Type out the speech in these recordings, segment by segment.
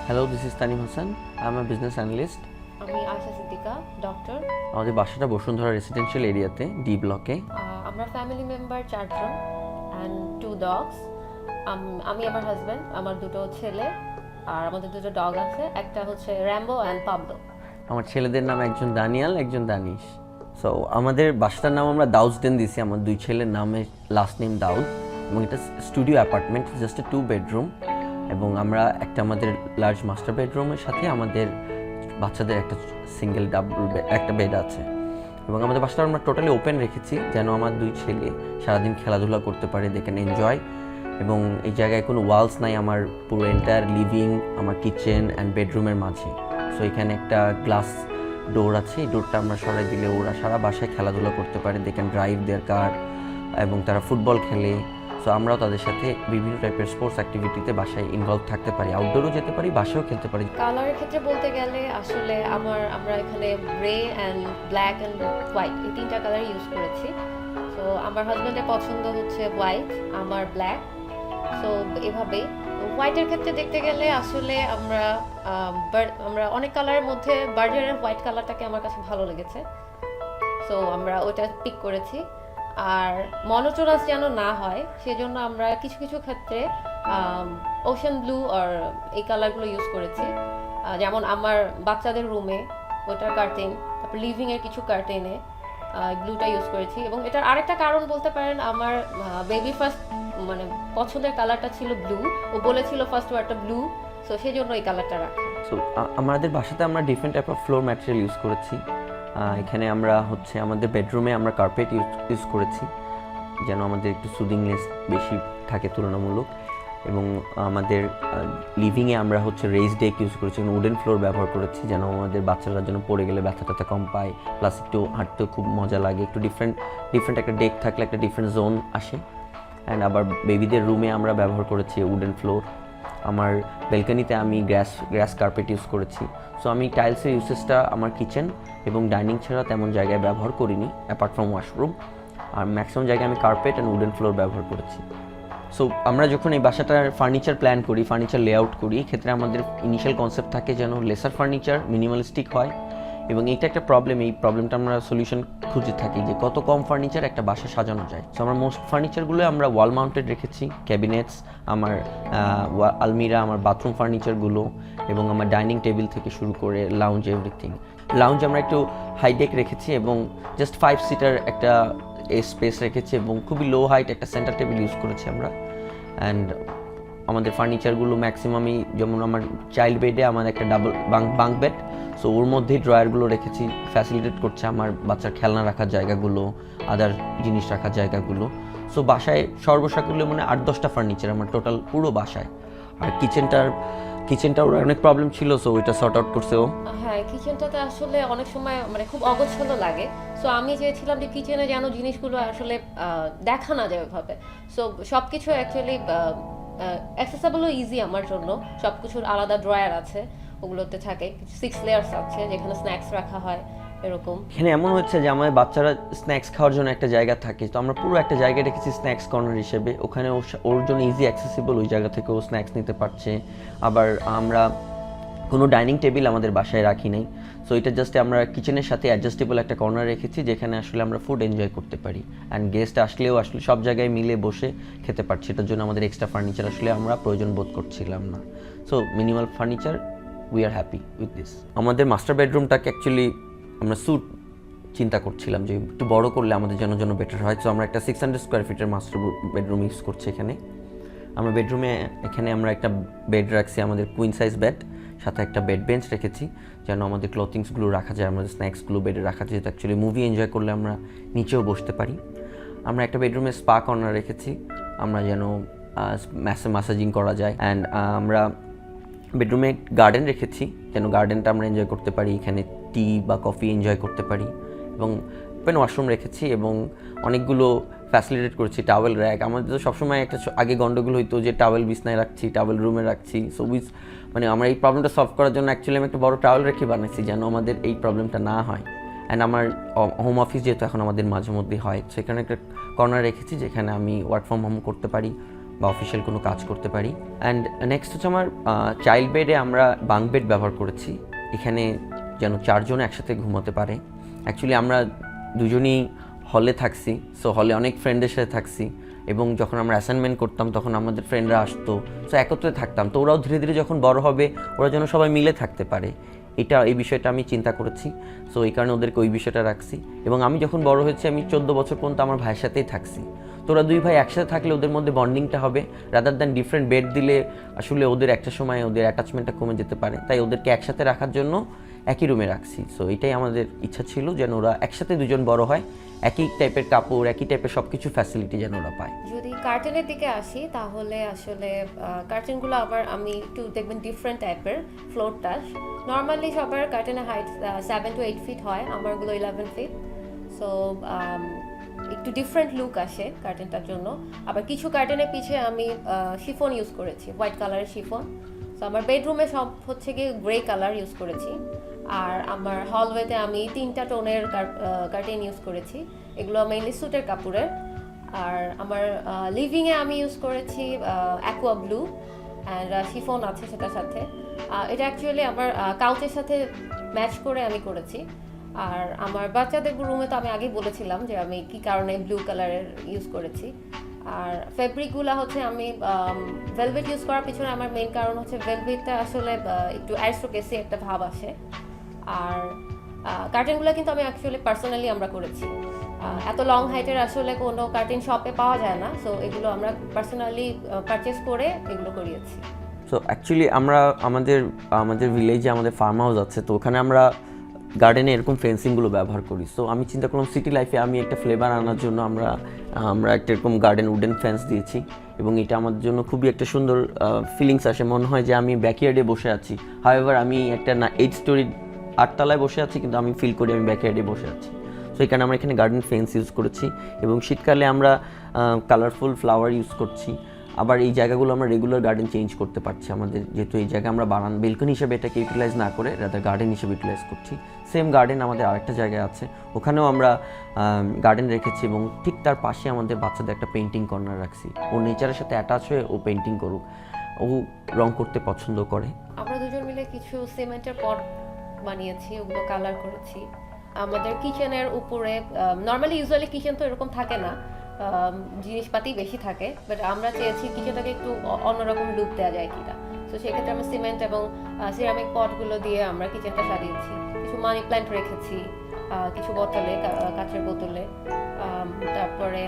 Hello, this is Tanim Hasan. I am a business analyst. আমি Ayesha Siddika, doctor. আমাদের বাসাটা বসুন্ধরা রেসিডেন্সিয়াল এরিয়াতে, ডি ব্লকে। আমরা ফ্যামিলি মেম্বার 4 জন অ্যান্ড 2 ডগস। আমি আমার হাজব্যান্ড, আমার 2টো ছেলে, আর আমাদের 2টো ডগ আছে। একটা হচ্ছে র্যাম্বো অ্যান্ড পাবলো। আমার ছেলেদের নাম একজন দানিয়াল, একজন দানিশ। সো আমাদের বাসাটার নাম আমরা দাউসডেন দিয়েছি আমার 2 ছেলের নামে, লাস্ট নেম দাউদ। এবং এটা স্টুডিও অ্যাপার্টমেন্ট, জাস্ট 2 বেডরুম। এবং আমরা একটা আমাদের লার্জ মাস্টার বেডরুমের সাথে আমাদের বাচ্চাদের একটা সিঙ্গেল একটা বেড আছে। এবং আমাদের বাসাটা আমরা টোটালি ওপেন রেখেছি, যেন আমার 2 ছেলে সারাদিন খেলাধুলা করতে পারে, দে ক্যান এনজয়। এবং এই জায়গায় কোনো ওয়ালস নাই, আমার পুরো এন্টায়ার লিভিং, আমার কিচেন অ্যান্ড বেডরুমের মাঝে। সো এখানে একটা গ্লাস ডোর আছে, এই ডোরটা আমরা সরাই দিলে ওরা সারা বাসায় খেলাধুলা করতে পারে, দে ক্যান ড্রাইভ দেয়ার কার, এবং তারা ফুটবল খেলে। সো আমরাও তাদের সাথে বিভিন্ন টাইপের স্পোর্টস অ্যাক্টিভিটিতে বাসায় ইনভলভ থাকতে পারি, আউটডোরও যেতে পারি, বাসায়ও খেলতে পারি। কালারের ক্ষেত্রে বলতে গেলে আসলে আমরা এখানে grey and black and white, এই 3টা কালার ইউজ করেছি। সো আমার হাজব্যান্ডের পছন্দ হচ্ছে হোয়াইট, আমার ব্ল্যাক। সো এভাবেই হোয়াইটের ক্ষেত্রে দেখতে গেলে আসলে আমরা অনেক কালারের মধ্যে বার্জারের হোয়াইট কালারটাকে আমার কাছে ভালো লেগেছে। সো আমরা ওইটা পিক করেছি। আর মনোটোনাস যেন না হয় সেজন্য আমরা কিছু কিছু ক্ষেত্রে ওশান ব্লু আর এই কালারগুলো ইউজ করেছি। যেমন আমার বাচ্চাদের রুমে ওটার কার্টেন, তারপর লিভিংয়ের কিছু কার্টেনে ব্লুটা ইউজ করেছি। এবং এটার আরেকটা কারণ বলতে পারেন, আমার বেবি ফার্স্ট মানে পছন্দের কালারটা ছিল ব্লু, ও বলেছিল ফার্স্ট ওয়ারটা ব্লু, সো সেই জন্য এই কালারটা রাখা। সো আমাদের বাসাতে আমরা different type of floor material use করেছি। এখানে আমরা আমাদের বেডরুমে আমরা কার্পেট ইউজ করেছি, যেন আমাদের একটু সুদিংনেস বেশি থাকে তুলনামূলক। এবং আমাদের লিভিংয়ে আমরা রেইজ ডেক ইউজ করেছি, উডেন ফ্লোর ব্যবহার করেছি, যেন আমাদের বাচ্চারা যেন পড়ে গেলে ব্যথা ট্যাথা কম পায়, প্লাস একটু হাঁটতেও খুব মজা লাগে। একটু ডিফারেন্ট একটা ডেক থাকলে একটা ডিফারেন্ট জোন আসে। অ্যান্ড আবার বেবিদের রুমে আমরা ব্যবহার করেছি উডেন ফ্লোর। আমার ব্যালকনিতে আমি গ্রাস কার্পেট ইউজ করেছি। সো আমি টাইলসের ইউসেজটা আমার কিচেন এবং ডাইনিং ছাড়া তেমন জায়গায় ব্যবহার করিনি, অ্যাপার্ট ফ্রম ওয়াশরুম। আর ম্যাক্সিমাম জায়গায় আমি কার্পেট অ্যান্ড উডেন ফ্লোর ব্যবহার করেছি। সো আমরা যখন এই বাসাটার ফার্নিচার প্ল্যান করি, ফার্নিচার লেআউট করি, এক্ষেত্রে আমাদের ইনিশিয়াল কনসেপ্ট থাকে যেন লেসার ফার্নিচার, মিনিমালিস্টিক হয়। এবং এইটা একটা প্রবলেম, এই প্রবলেমটা আমরা সলিউশন খুঁজে থাকি যে কত কম ফার্নিচার একটা বাসা সাজানো যায়। সো আমরা মোস্ট ফার্নিচারগুলো আমরা ওয়াল মাউন্টেড রেখেছি, ক্যাবিনেটস, আমার আলমিরা, আমার বাথরুম ফার্নিচারগুলো, এবং আমার ডাইনিং টেবিল থেকে শুরু করে লাউঞ্জ, এভরিথিং। লাউঞ্জ আমরা একটু হাইডেক রেখেছি এবং জাস্ট 5 সিটার একটা স্পেস রেখেছি, এবং খুবই লো হাইট একটা সেন্টার টেবিল ইউজ করেছি আমরা। অ্যান্ড আমাদের ফার্নিচারগুলো ম্যাক্সিমামই, যেমন আমার চাইল্ড বেডে আমার একটা ডাবল বাঙ্ক বেড, সো ওর মধ্যেই ড্রয়ারগুলো রেখেছি, ফ্যাসিলিটেট করছে আমার বাচ্চার খেলনা রাখার জায়গাগুলো, আদার জিনিস রাখার জায়গাগুলো। সো বাসায় সর্বসাকুল্যে 8-10টা ফার্নিচার আমার টোটাল পুরো বাসায়। আর কিচেনটার অনেক প্রবলেম ছিল, সো ওইটা সর্ট আউট করছে ও। হ্যাঁ, কিচেনটাতে আসলে অনেক সময় খুব অগোছালো লাগে। সো আমি চেয়েছিলাম যে কিচেনে যেন জিনিসগুলো আসলে দেখা না যায় ওইভাবে। সো সব কিছু অ্যাকচুয়ালি অ্যাক্সেসেবলও ইজি আমার জন্য। সব কিছুর আলাদা ড্রয়ার আছে, ওগুলোতে থাকে 6 লেয়ার্স আছে, যেখানে স্ন্যাক্স রাখা হয় এরকম। এখানে এমন হচ্ছে যে আমাদের বাচ্চারা স্ন্যাক্স খাওয়ার জন্য একটা জায়গা থাকে, তো আমরা পুরো একটা জায়গা রেখেছি স্ন্যাক্স কর্নার হিসেবে। ওখানে ওর জন্য ইজি অ্যাক্সেসিবল, ওই জায়গা থেকে ও স্ন্যাক্স নিতে পারছে। আবার আমরা কোনো ডাইনিং টেবিল আমাদের বাসায় রাখি নাই, সো এটা জাস্ট আমরা কিচেনের সাথে অ্যাডজাস্টেবল একটা কর্নার রেখেছি, যেখানে আসলে আমরা ফুড এনজয় করতে পারি। অ্যান্ড গেস্ট আসলেও সব জায়গায় মিলে বসে খেতে পারছি। এটার জন্য আমাদের এক্সট্রা ফার্নিচার আসলে আমরা প্রয়োজন বোধ করছিলাম না। So minimal furniture, we are happy with this. আমাদের মাস্টার বেডরুমটাকে অ্যাকচুয়ালি আমরা চিন্তা করছিলাম যে একটু বড় করলে আমাদের জন্য বেটার হয়। সো আমরা একটা 600 স্কোয়ার ফিটের মাস্টার বেডরুম ইউজ করছি এখানে। আমরা এখানে আমরা একটা বেড রাখছি, আমাদের কুইন সাইজ বেড, সাথে একটা বেড বেঞ্চ রেখেছি, যেন আমাদের ক্লথিংসগুলো রাখা যায়, আমাদের স্ন্যাক্সগুলো বেডে রাখা যায়, যেহেতু অ্যাকচুয়ালি মুভি এনজয় করলে আমরা নিচেও বসতে পারি। আমরা একটা বেডরুমে স্পা কর্নার রেখেছি, আমরা যেন ম্যাসাজিং করা যায়। অ্যান্ড আমরা বেডরুমে গার্ডেন রেখেছি, যেন গার্ডেনটা আমরা এনজয় করতে পারি, এখানে টি বা কফি এনজয় করতে পারি। এবং ওপেন ওয়াশরুম রেখেছি এবং অনেকগুলো ফ্যাসিলিটেট করেছি, টাওয়েল র্যাক। আমাদের তো সবসময় একটা আগে গন্ডগোল হইতো যে টাওয়েল বিছনায় রাখছি, টাওয়েল রুমে রাখছি। সো আমরা এই প্রবলেমটা সলভ করার জন্য অ্যাকচুয়ালি আমি একটা বড় টাওয়েল রেখে বানাইছি, যেন আমাদের এই প্রবলেমটা না হয়। অ্যান্ড আমার হোম অফিস যেহেতু এখন আমাদের মাঝে মধ্যে হয়, সেখানে একটা কর্নার রেখেছি যেখানে আমি ওয়ার্ক ফ্রম হোম করতে পারি, বা অফিসিয়াল কোনো কাজ করতে পারি। অ্যান্ড নেক্সট হচ্ছে আমার চাইল্ড বেডে আমরা বাঙ্ক বেড ব্যবহার করেছি, এখানে যেন 4 জন একসাথে ঘুমোতে পারে। অ্যাকচুয়ালি আমরা দুজনই হলে থাকছি, সো হলে অনেক ফ্রেন্ডের সাথে থাকছি, এবং যখন আমরা অ্যাসাইনমেন্ট করতাম তখন আমাদের ফ্রেন্ডরা আসতো, সো একত্রে থাকতাম। তো ওরাও ধীরে ধীরে যখন বড় হবে ওরা যেন সবাই মিলে থাকতে পারে, এই বিষয়টা আমি চিন্তা করেছি। সো এই কারণে ওদেরকে ওই বিষয়টা রাখছি। এবং আমি যখন বড় হয়েছি আমি 14 বছর পর্যন্ত আমার ভাইয়ের সাথেই থাকছি। তো ওরা 2 ভাই একসাথে থাকলে ওদের মধ্যে বন্ডিংটা হবে, রাদার দ্যান ডিফারেন্ট বেড দিলে আসলে ওদের একটা সময় ওদের অ্যাটাচমেন্টটা কমে যেতে পারে। তাই ওদেরকে একসাথে রাখার জন্য একই রুমে রাখছি। সো এটাই আমাদের ইচ্ছা ছিল, যেন ওরা একসাথে দুজন বড় হয়, একই টাইপের কাপড়, একই টাইপের সব কিছু ফ্যাসিলিটি যেন ওরা পায়। যদি কার্টেনের দিকে আসি তাহলে আসলে কার্টেনগুলো আবার আমি একটু দেখবেন ডিফারেন্ট টাইপের ফ্লোর টাচ। নর্মালি সবার কার্টেনের হাইট 7 to 8 ফিট হয়, আমারগুলো 11 ফিট। সো একটু ডিফারেন্ট লুক আসে কার্টেনটার জন্য। আবার কিছু কার্টেনের পিছে আমি শিফন ইউজ করেছি, হোয়াইট কালারের শিফন। সো আমার বেডরুমে সব হচ্ছে গিয়ে গ্রে কালার ইউজ করেছি। আর আমার হলওয়েতে আমি 3টা টোনের কার্টেন ইউজ করেছি, এগুলো মেইনলি স্যুটের কাপড়ের। আর আমার লিভিংয়ে আমি ইউজ করেছি অ্যাকোয়া ব্লু অ্যান্ড শিফন আছে সেটার সাথে। এটা অ্যাকচুয়ালি আমার কাউচের সাথে ম্যাচ করে আমি করেছি। আর আমার বাচ্চাদের রুমে তো আমি আগেই বলেছিলাম যে আমি কি কারণে ব্লু কালারের ইউজ করেছি। আর ফেব্রিকগুলো হচ্ছে আমি ভেলভেট ইউজ করার পিছনে আমার মেইন কারণ হচ্ছে ভেলভেটটা আসলে একটু অ্যারিস্টোক্রেসি একটা ভাব আসে। আর কার্টেনগুলো কিন্তু আমি অ্যাকচুয়ালি পার্সোনালি আমরা করেছি, এত লং হাইটের আসলে কোনো কার্টেন শপে পাওয়া যায় না। সো এগুলো আমরা পার্সোনালি পারচেস করে এগুলো করিয়েছি। সো অ্যাকচুয়ালি আমরা আমাদের ভিলেজে আমাদের ফার্ম হাউস আছে, তো ওখানে আমরা গার্ডেনে এরকম ফেন্সিংগুলো ব্যবহার করি। সো আমি চিন্তা করলাম সিটি লাইফে আমি একটা ফ্লেভার আনার জন্য আমরা একটা এরকম গার্ডেন উডেন ফেন্স দিয়েছি, এবং এটা আমাদের জন্য খুবই একটা সুন্দর ফিলিংস আসে, মনে হয় যে আমি ব্যাকইয়ার্ডে বসে আছি। হাউএভার আমি একটা 8 স্টোরি 8 তলায় বসে আছি, কিন্তু আমি ফিল করি আমি ব্যাকইয়ার্ডে বসে আছি। সো এই কারণে আমরা এখানে গার্ডেন ফেন্স ইউজ করেছি, এবং শীতকালে আমরা কালারফুল ফ্লাওয়ার ইউজ করছি। আবার এই জায়গাগুলো আমরা রেগুলার গার্ডেন চেঞ্জ করতে পারছি, আমাদের যেহেতু এই জায়গা আমরা বেলকনি হিসেবে এটাকে ইউটিলাইজ না করে রাদার গার্ডেন হিসেবে ইউটিলাইজ করছি। সেম গার্ডেন আমাদের আরেকটা জায়গায় আছে, ওখানেও আমরা গার্ডেন রেখেছি, এবং ঠিক তার পাশে আমাদের বাচ্চাদের একটা পেন্টিং কর্নার রাখছি। ও নেচারের সাথে অ্যাটাচ হয়ে ও পেন্টিং করুক, ও রং করতে পছন্দ করে। আমরা দুজন মিলে কিছু সিমেন্টের পট বানিয়েছি, ওগুলো কালার করেছি। আমাদের কিচেনের উপরে নর্মালি ইউজুয়ালি কিচেন তো এরকম থাকে না, জিনিসপাতি বেশি থাকে, বাট আমরা চেয়েছি কিচেনটাকে একটু অন্যরকম লুক দেওয়া যায় কিনা। তো সেক্ষেত্রে আমরা সিমেন্ট এবং সিরামিক পটগুলো দিয়ে আমরা কিচেনটা সাজিয়েছি। কিছু মানি প্ল্যান্ট রেখেছি কিছু বোতলে, কাঁচের বোতলে। তারপরে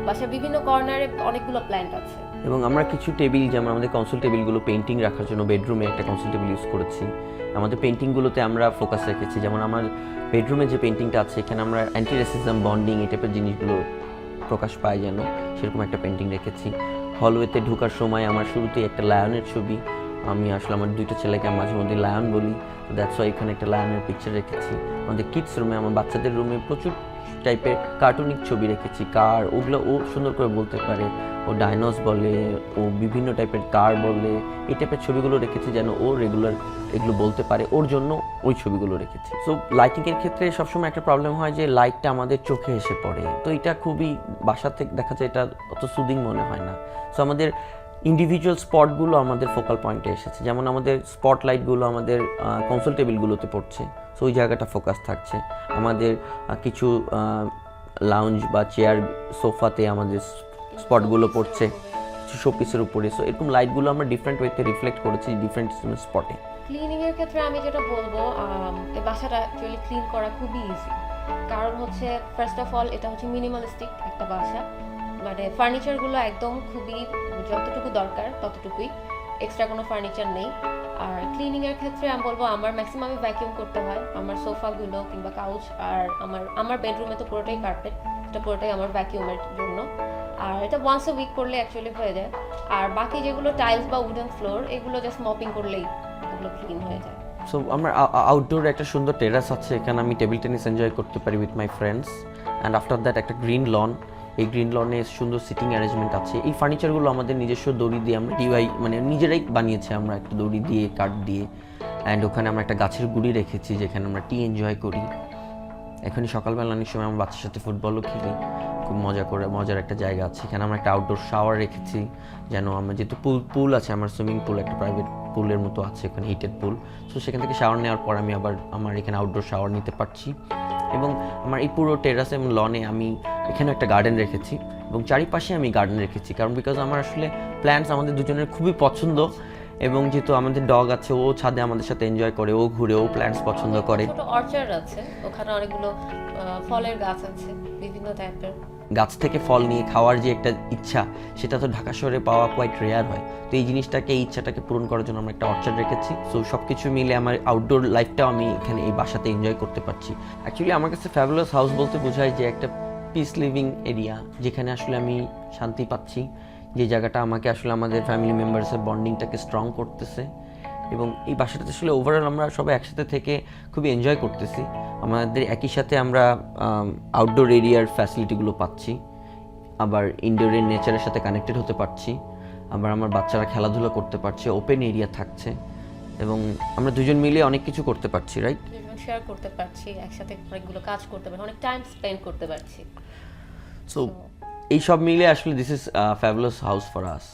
বাসার বিভিন্ন কর্নারে অনেকগুলো প্ল্যান্ট আছে। এবং আমরা কিছু টেবিল, যেমন আমাদের কনসোল টেবিলগুলো পেন্টিং রাখার জন্য বেডরুমে একটা কনসোল টেবিল ইউজ করেছি। আমাদের পেন্টিংগুলোতে আমরা ফোকাস রেখেছি, যেমন আমার বেডরুমে যে পেন্টিংটা আছে এখানে আমরা অ্যান্টি রেসিজম, বন্ডিং এই টাইপের জিনিসগুলো প্রকাশ পায় যেন, সেরকম একটা পেন্টিং রেখেছি। হলওয়েতে ঢোকার সময় আমার শুরুতেই একটা লায়নের ছবি, আমি আসলে আমার 2টা ছেলেকে মাঝে মধ্যে লায়ন বলি, দ্যাটস ওয়াই এখানে একটা লায়নের পিকচার রেখেছি। আমাদের কিডস রুমে, আমার বাচ্চাদের রুমে প্রচুর টাইপের কার্টুনিক ছবি রেখেছি, কার, ওগুলো ও সুন্দর করে বলতে পারে, ও ডাইনোস বলে, ও বিভিন্ন টাইপের কার বলে, এই টাইপের ছবিগুলো রেখেছি যেন ও রেগুলার এগুলো বলতে পারে, ওর জন্য ওই ছবিগুলো রেখেছি। সো লাইটিংয়ের ক্ষেত্রে সবসময় একটা প্রবলেম হয় যে লাইটটা আমাদের চোখে এসে পড়ে, তো এটা খুবই বাসা থেকে দেখা যায় এটা অত সুদিং মনে হয় না। সো আমাদের ইন্ডিভিজুয়াল স্পটগুলো আমাদের ফোকাল পয়েন্টে এসেছে, যেমন আমাদের স্পটলাইটগুলো আমাদের কনসোল টেবিলগুলোতে পড়ছে, সো ওই জায়গাটা ফোকাস থাকছে। আমাদের কিছু লাউঞ্জ বা চেয়ার, সোফাতে আমাদের স্পটগুলো পড়ছে কিছু শোপিসের উপরে। সো এরকম লাইটগুলো আমরা ডিফারেন্ট ওয়েতে রিফ্লেক্ট করেছি ডিফারেন্ট স্পটে। ক্লিনিংয়ের ক্ষেত্রে আমি যেটা বলবো, এই বাসাটা অ্যাকচুয়ালি ক্লিন করা খুবই ইজি। কারণ হচ্ছে ফার্স্ট অফ অল এটা হচ্ছে মিনিমালিস্টিক একটা বাসা, মানে ফার্নিচারগুলো একদম খুবই যতটুকু দরকার ততটুকুই, এক্সট্রা কোনো ফার্নিচার নেই। আর ক্লিনিংয়ের ক্ষেত্রে আমি বলবো আমার ম্যাক্সিমামই ভ্যাকিউম করতে হয়, আমার সোফাগুলো কিংবা কাউচ। আর আমার বেডরুমে তো পুরোটাই কার্পেট, এটা পুরোটাই আমার ভ্যাকিউমের জন্য। আর এটা ওয়ান্স আ উইক করলে অ্যাকচুয়ালি হয়ে যায়। আর বাকি যেগুলো টাইলস বা উডেন ফ্লোর, এগুলো জাস্ট মপিং করলেই এগুলো ক্লিন হয়ে যায়। সো আমার আউটডোর একটা সুন্দর টেরাস আছে, এখানে আমি টেবিল টেনিস এনজয় করতে পারি with my friends. And after that একটা গ্রিন লন, এই গ্রিন লনে সুন্দর সিটিং অ্যারেঞ্জমেন্ট আছে। এই ফার্নিচারগুলো আমাদের নিজস্ব দড়ি দিয়ে আমরা মানে নিজেরাই বানিয়েছি, আমরা একটা দড়ি দিয়ে, কাঠ দিয়ে। অ্যান্ড ওখানে আমরা একটা গাছের গুঁড়ি রেখেছি যেখানে আমরা টি এনজয় করি। এখনই সকালবেলা অনেক সময় আমার বাচ্চার সাথে ফুটবলও খেলি, খুব মজার একটা জায়গা আছে। এখানে আমরা একটা আউটডোর শাওয়ার রেখেছি, যেন আমার যেহেতু পুল আছে, আমার সুইমিং পুল একটা প্রাইভেট পুলের মতো আছে এখানে, হিটেড পুল। সো সেখান থেকে শাওয়ার নেওয়ার পর আমি আবার আমার এখানে আউটডোর শাওয়ার নিতে পারছি। এবং আমার এই পুরো টেরাস এবং লনে আমি এখানে একটা গার্ডেন রেখেছি এবং চারিপাশে আমি গার্ডেন রেখেছি, কারণ বিকজ আমার আসলে প্ল্যান্টস আমাদের দুজনের খুবই পছন্দ। এবং যেহেতু আমাদের ডগ আছে, ও ছাদে আমাদের সাথে এনজয় করে, ও ঘুরে, ও প্ল্যান্টস পছন্দ করে। ছোট অর্চার্ড আছে, ওখানে অনেকগুলো ফলের গাছ আছে বিভিন্ন টাইপের। গাছ থেকে ফল নিয়ে খাওয়ার যে একটা ইচ্ছা, সেটা তো ঢাকা শহরে পাওয়া কোয়াইট রেয়ার হয়। তো এই জিনিসটাকে, এই ইচ্ছাটাকে পূরণ করার জন্য আমরা একটা অর্চার্ড রেখেছি। সো সব কিছু মিলে আমার আউটডোর লাইফটাও আমি এখানে এই বাসাতে এনজয় করতে পারছি। অ্যাকচুয়ালি আমার কাছে ফ্যাবুলাস হাউস বলতে বোঝায় যে একটা পিস লিভিং এরিয়া, যেখানে আসলে আমি শান্তি পাচ্ছি, যে জায়গাটা আমাকে আসলে আমাদের ফ্যামিলি মেম্বার্সের বন্ডিংটাকে স্ট্রং করতেছে। এবং এই বাসাটাতে আসলে ওভারঅল আমরা সবাই একসাথে থেকে খুবই এনজয় করতেছি। আমাদের একই সাথে আমরা আউটডোর এরিয়ার ফ্যাসিলিটিগুলো পাচ্ছি, আবার ইনডোরের নেচারের সাথে কানেক্টেড হতে পারছি, আবার আমার বাচ্চারা খেলাধুলা করতে পারছে, ওপেন এরিয়া থাকছে, এবং আমরা দুজন মিলে অনেক কিছু করতে পারছি, রাইট? শেয়ার করতে পারছি, একসাথে অনেকগুলো কাজ করতে পারছি, অনেক টাইম স্পেন্ড করতে পারছি। সো এই সব মিলে আসলে this is fabulous house for us.